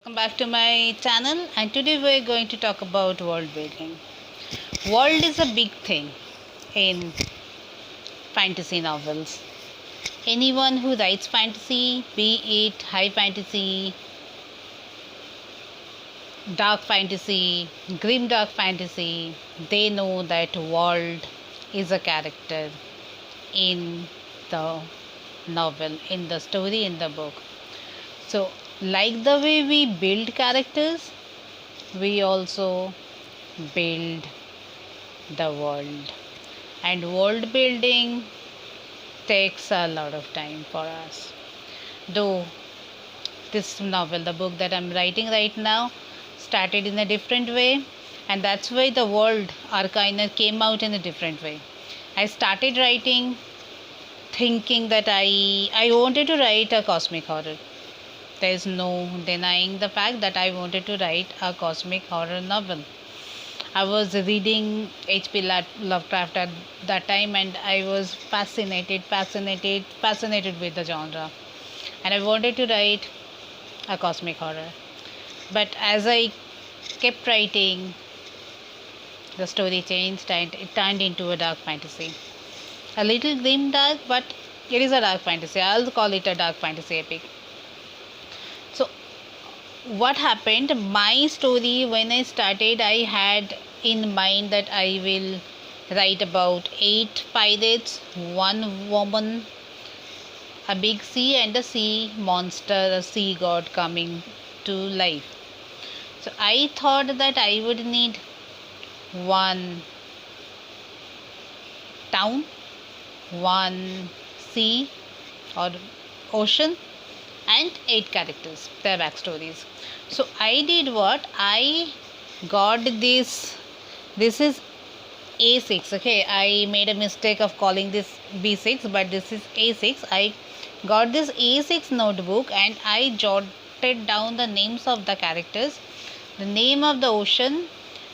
Welcome back to my channel, and today we're going to talk about world building. World is a big thing in fantasy novels. Anyone who writes fantasy, be it high fantasy, dark fantasy, grim dark fantasy, they know that world is a character in the novel, in the story, in the book. So, like the way we build characters, we also build the world. And world building takes a lot of time for us. Though this novel, the book that I'm writing right now, started in a different way, and that's why the world Arcana came out in a different way. I started writing thinking that I wanted to write a cosmic horror. There is no denying the fact that I wanted to write a cosmic horror novel. I was reading H.P. Lovecraft at that time, and I was fascinated with the genre. And I wanted to write a cosmic horror. But as I kept writing, the story changed and it turned into a dark fantasy. A little grim dark, but it is a dark fantasy. I'll call it a dark fantasy epic. So, what happened? My story, when I started, I had in mind that I will write about 8 pirates, 1 woman, a big sea, and a sea monster, a sea god coming to life. So I thought that I would need 1 town, 1 sea or ocean, and 8 characters, their backstories. So I did what? I got this is A6. Okay, I made a mistake of calling this B6, but this is A6. I got this A6 notebook and I jotted down the names of the characters, the name of the ocean,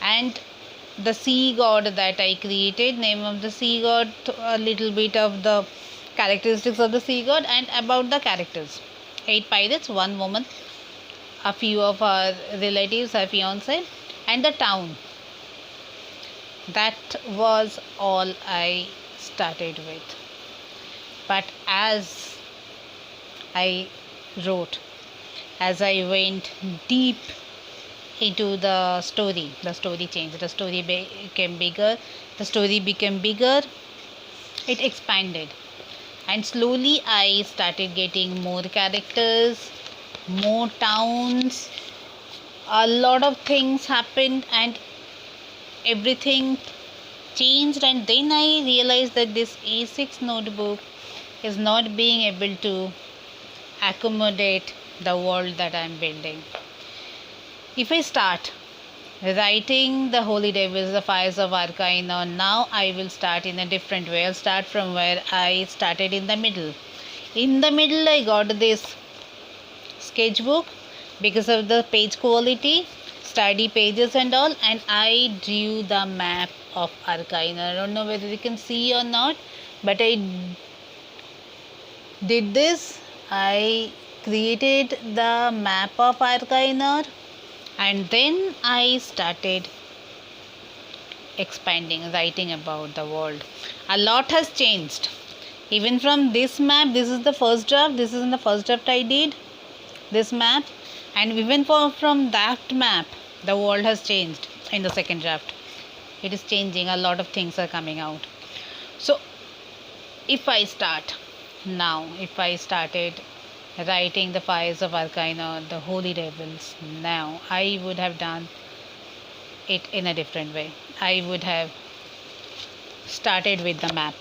and the sea god that I created, name of the sea god, a little bit of the characteristics of the sea god, and about the characters. 8 pirates, 1 woman, a few of our relatives, her fiance, and the town. That was all I started with. But as I wrote, as I went deep into the story changed. The story became bigger. It expanded. And slowly I started getting more characters, more towns. A lot of things happened and everything changed, and then I realized that this A6 notebook is not being able to accommodate the world that I'm building. If I start writing the Holy Devils, the Fires of Arcana, now I will start in a different way. I'll start from where I started in the middle. In the middle, I got this sketchbook because of the page quality, study pages and all, and I drew the map of Arcana. I don't know whether you can see or not, but I did this. I created the map of Arcana, and then I started expanding, writing about the world. A lot has changed. Even from this map, this is the first draft. This is in the first draft I did this map, and even from that map, the world has changed in the second draft. It is changing. A lot of things are coming out. So, if I start now, if I started writing the Fires of Arcana, the Holy Devils, now I would have done it in a different way. I would have started with the map.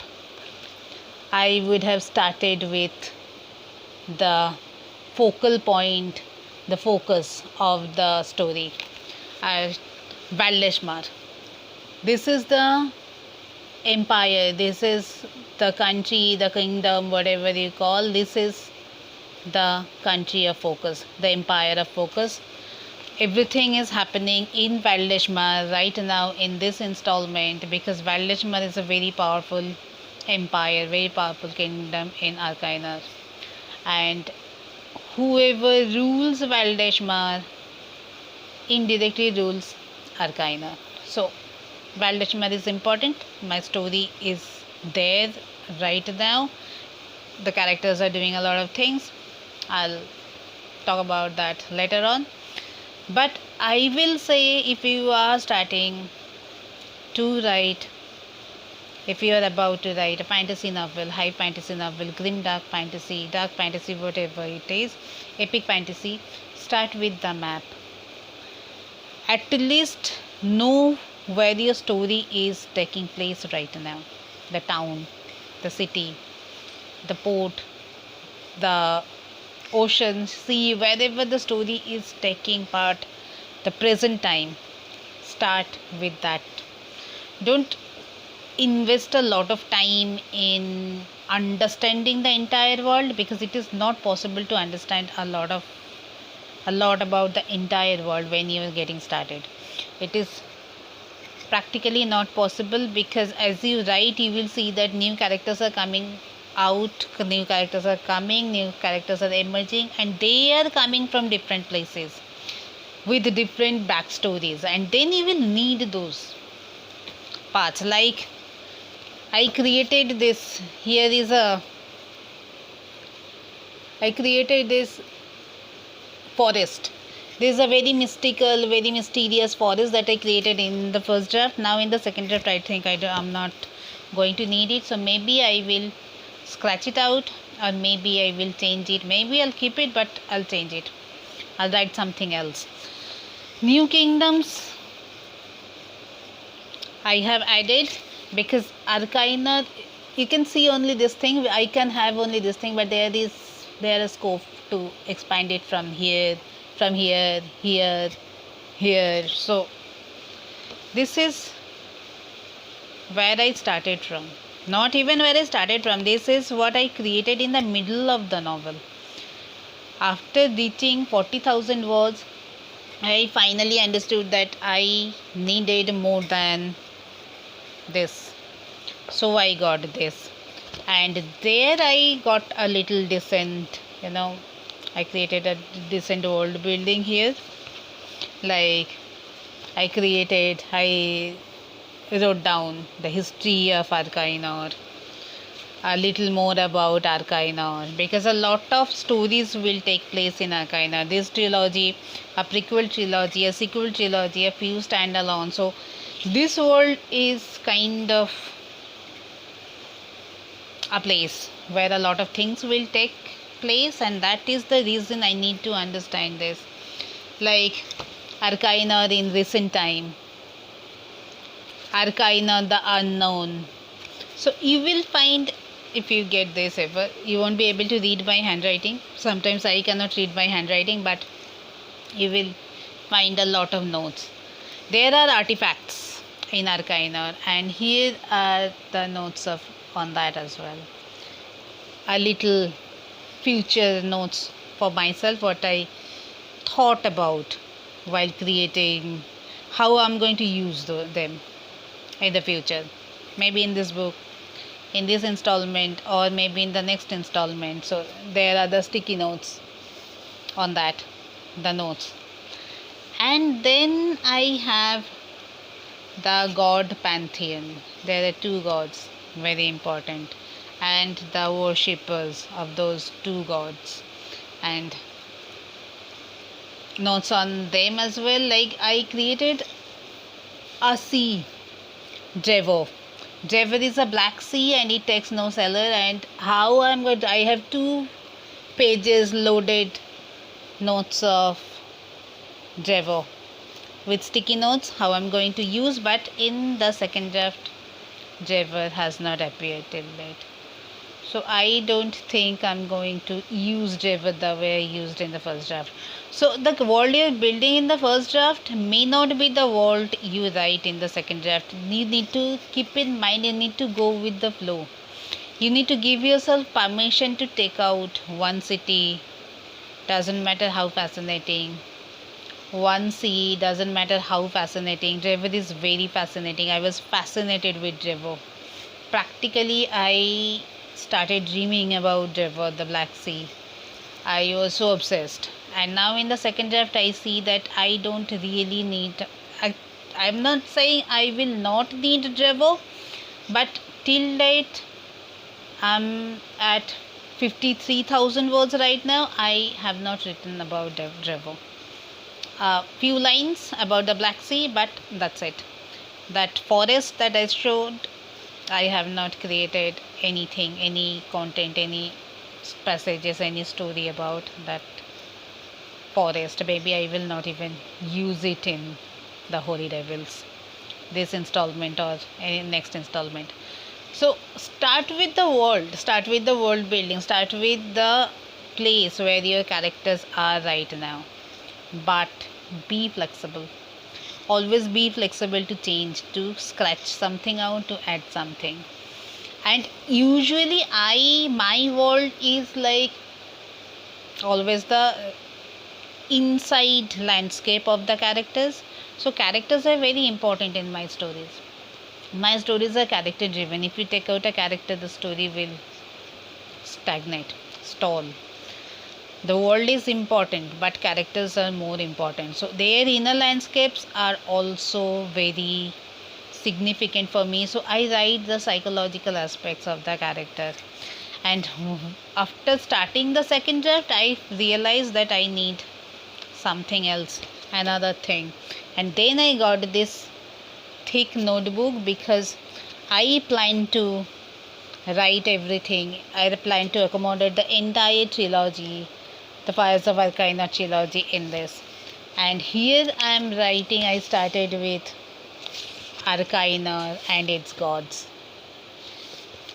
I would have started with the focal point, the focus of the story. Valdeshmar. This is the empire. This is the country, the kingdom, whatever you call. This is the country of focus, the empire of focus. Everything is happening in Valdeshmar right now in this installment, because Valdeshmar is a very powerful empire, very powerful kingdom in Arcana, and whoever rules Valdeshmar indirectly rules Arcana. So, Waldemar is important. My story is there right now. The characters are doing a lot of things. I'll talk about that later on. But I will say, if you are starting to write, if you are about to write a fantasy novel, high fantasy novel, grim dark fantasy, whatever it is, epic fantasy, start with the map. At least know where your story is taking place right now. The town, the city, the port, the ocean, sea, wherever the story is taking part, the present time. Start with that. Don't invest a lot of time in understanding the entire world, because it is not possible to understand a lot about the entire world when you are getting started. It is practically not possible, because as you write you will see that new characters are coming out, new characters are coming, new characters are emerging, and they are coming from different places with different backstories, and then you will need those parts. Like, I created this, I created this forest. This is a very mystical, very mysterious forest that I created in the first draft. Now in the second draft I think I'm not going to need it, so maybe I will scratch it out, or maybe I will change it. Maybe I'll keep it, but I'll change it. I'll write something else. New kingdoms I have added, because Arcana, you can see only this thing. I can have only this thing, but there is scope to expand it from here, here. So this is where I started from. Not even where I started from. This is what I created in the middle of the novel. After reaching 40,000 words, I finally understood that I needed more than this. So I got this. And there I got a little decent, I created a decent world building here. Like, I wrote down the history of Arcana, a little more about Arcana, because a lot of stories will take place in Arcana. This trilogy, a prequel trilogy, a sequel trilogy, a few standalone. So this world is kind of a place where a lot of things will take place, and that is the reason I need to understand this. Like Arcana in recent time, Arcana the unknown. So you will find, if you get this ever, you won't be able to read my handwriting. Sometimes I cannot read my handwriting, but you will find a lot of notes. There are artifacts in Arcana, and here are the notes on that as well. A little future notes for myself, what I thought about while creating, how I'm going to use them in the future. Maybe in this book, in this installment, or maybe in the next installment. So there are the sticky notes on that, the notes. And then I have the god pantheon. There are two gods, very important, and the worshippers of those two gods, and notes on them as well. Like, I created a sea, Drevo. Drevo is a black sea and it takes no cellar. And how I have 2 pages loaded notes of Drevo with sticky notes, how I'm going to use. But in the second draft, Drevo has not appeared till date. So I don't think I'm going to use Drevo the way I used in the first draft. So the world you're building in the first draft may not be the world you write in the second draft. You need to keep in mind, you need to go with the flow. You need to give yourself permission to take out one city, doesn't matter how fascinating. One sea, doesn't matter how fascinating. Drevo is very fascinating. I was fascinated with Drevo. Practically, I started dreaming about Drevo, the Black Sea. I was so obsessed. And now in the second draft, I see that I don't really need. I'm not saying I will not need Drevo, but till date, I'm at 53,000 words right now. I have not written about Drevo. A few lines about the Black Sea, but that's it. That forest that I showed, I have not created anything, any content, any passages, any story about that forest. Maybe I will not even use it in the Holy Devils, this installment or any next installment. So start with the world, start with the world building, start with the place where your characters are right now. But be flexible. Always be flexible to change, to scratch something out, to add something. And usually my world is like always the inside landscape of the characters. So characters are very important in my stories. My stories are character driven. If you take out a character, the story will stagnate, stall. The world is important, but characters are more important. So their inner landscapes are also very significant for me. So I write the psychological aspects of the character. And after starting the second draft, I realized that I need something else, another thing. And then I got this thick notebook because I plan to write everything. I plan to accommodate the entire trilogy, the Fires of Arcana trilogy in this. And here I am writing, I started with Arcana and its gods.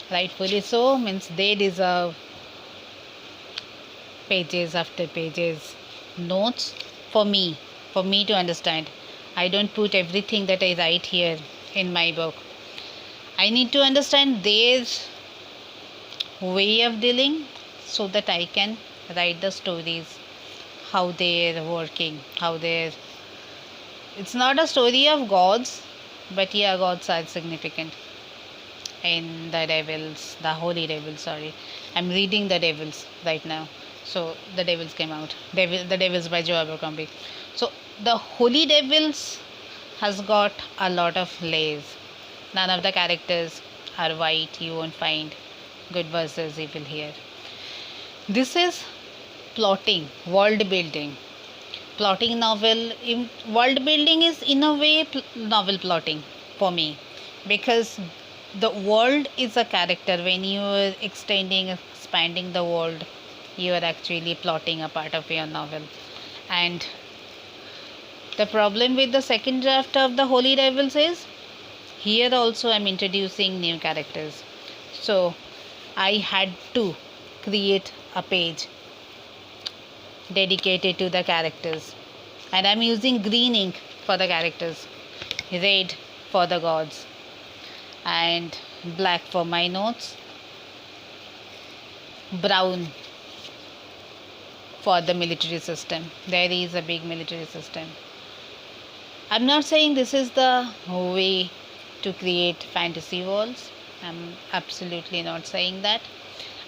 Rightfully so, means they deserve pages after pages notes for me to understand. I don't put everything that I write here in my book. I need to understand their way of dealing so that I can write the stories, how they're working, how they're. It's not a story of gods, but yeah, gods are significant in the devils, the holy devils. Sorry, I'm reading the devils right now. So the devils came out. The devils by Joe Abercrombie. So the holy devils has got a lot of layers. None of the characters are white. You won't find good versus evil here. This is plotting, world building. Plotting novel. World building is in a way novel plotting for me, because the world is a character. When you are expanding the world, you are actually plotting a part of your novel. And the problem with the second draft of the Holy Devils is here also I'm introducing new characters. So I had to create a page dedicated to the characters, and I'm using green ink for the characters, red for the gods, and black for my notes, brown for the military system. There is a big military system. I'm not saying this is the way to create fantasy worlds. I'm absolutely not saying that.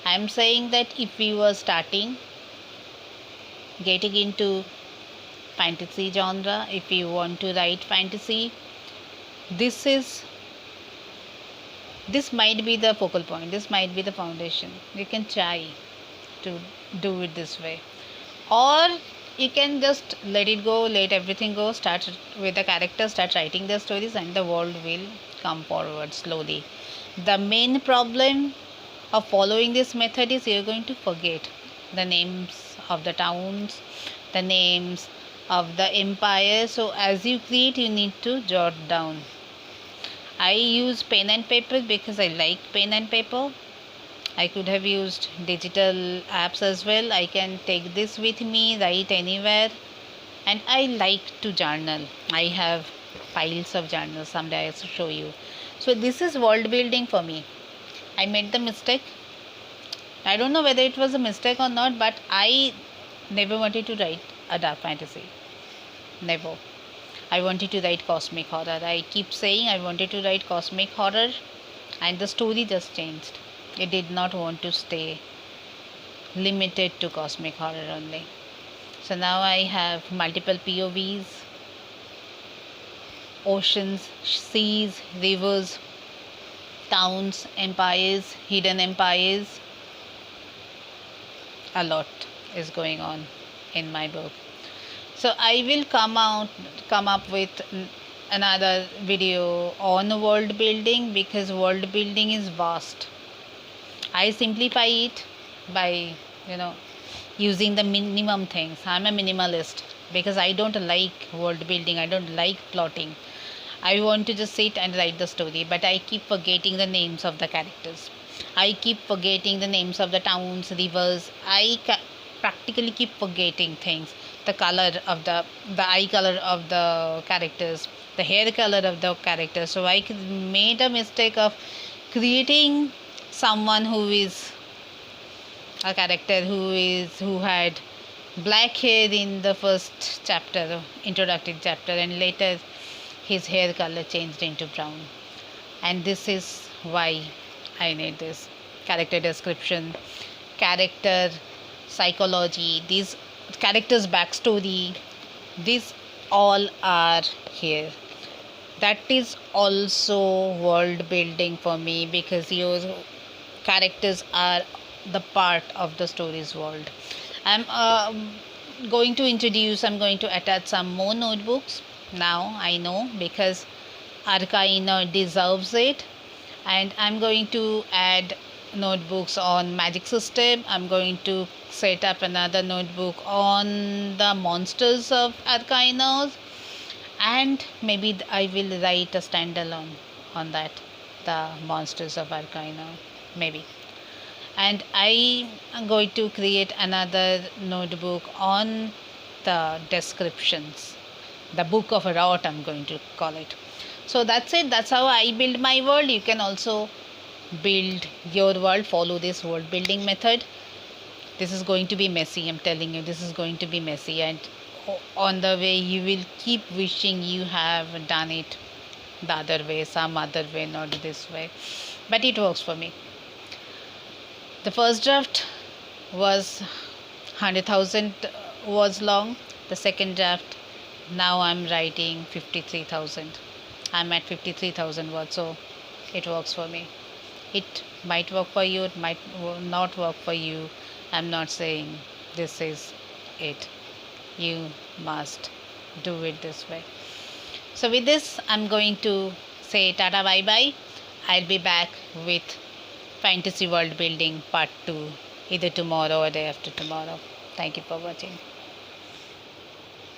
I'm saying that if we were starting getting into fantasy genre, if you want to write fantasy, this might be the focal point, this might be the foundation. You can try to do it this way, or you can just let it go, let everything go, start with the characters, start writing their stories, and the world will come forward slowly. The main problem of following this method is you're going to forget the names of the towns, the names of the empire. So as you create, you need to jot down. I use pen and paper because I like pen and paper. I could have used digital apps as well. I can take this with me, write anywhere. And I like to journal. I have piles of journals. Someday I'll show you. So this is world building for me. I made the mistake. I don't know whether it was a mistake or not, but I never wanted to write a dark fantasy. Never. I wanted to write cosmic horror. I keep saying I wanted to write cosmic horror, and the story just changed. It did not want to stay limited to cosmic horror only. So now I have multiple POVs, oceans, seas, rivers, towns, empires, hidden empires. A lot is going on in my book. So I will come up with another video on world building, because world building is vast. I simplify it by, using the minimum things. I'm a minimalist because I don't like world building. I don't like plotting. I want to just sit and write the story, but I keep forgetting the names of the characters. I keep forgetting the names of the towns, rivers. Practically keep forgetting things. The color of the eye color of the characters, the hair color of the characters. So I made a mistake of creating someone who is a character who had black hair in the first chapter, introductory chapter, and later his hair color changed into brown. And this is why I need this character description, character psychology, these characters backstory, these all are here. That is also world building for me, because your characters are the part of the story's world. I'm going to attach some more notebooks now, I know, because Arcana deserves it. And I'm going to add notebooks on magic system. I'm going to set up another notebook on the monsters of Arcanas, and maybe I will write a standalone on that, the monsters of Arcana, maybe. And I am going to create another notebook on the descriptions, the book of Rot, I'm going to call it. So that's it. That's how I build my world. You can also build your world, follow this world building method. This is going to be messy, I'm telling you, this is going to be messy, and on the way you will keep wishing you have done it the other way, some other way, not this way, but it works for me. The first draft was 100,000 words long. The second draft, now I'm writing 53,000. I'm at 53,000 words, so it works for me. It might work for you, it might not work for you. I'm not saying this is it. You must do it this way. So with this, I'm going to say tata bye bye. I'll be back with Fantasy World Building Part 2 either tomorrow or day after tomorrow. Thank you for watching.